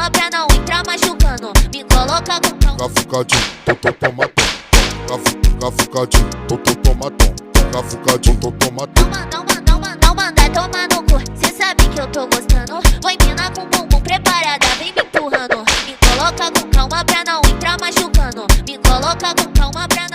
calma pra não entrar machucando. Me coloca com calma. Cafucadinho, tomatão. Cafucadinho, tomatão. Cafucadinho, tomatão. Não manda tomar no cu, cê sabe que eu tô gostando. Vou empinar com o bumbum preparada, vem me empurrando. Me coloca com calma pra não entrar machucando. Me coloca com calma pra não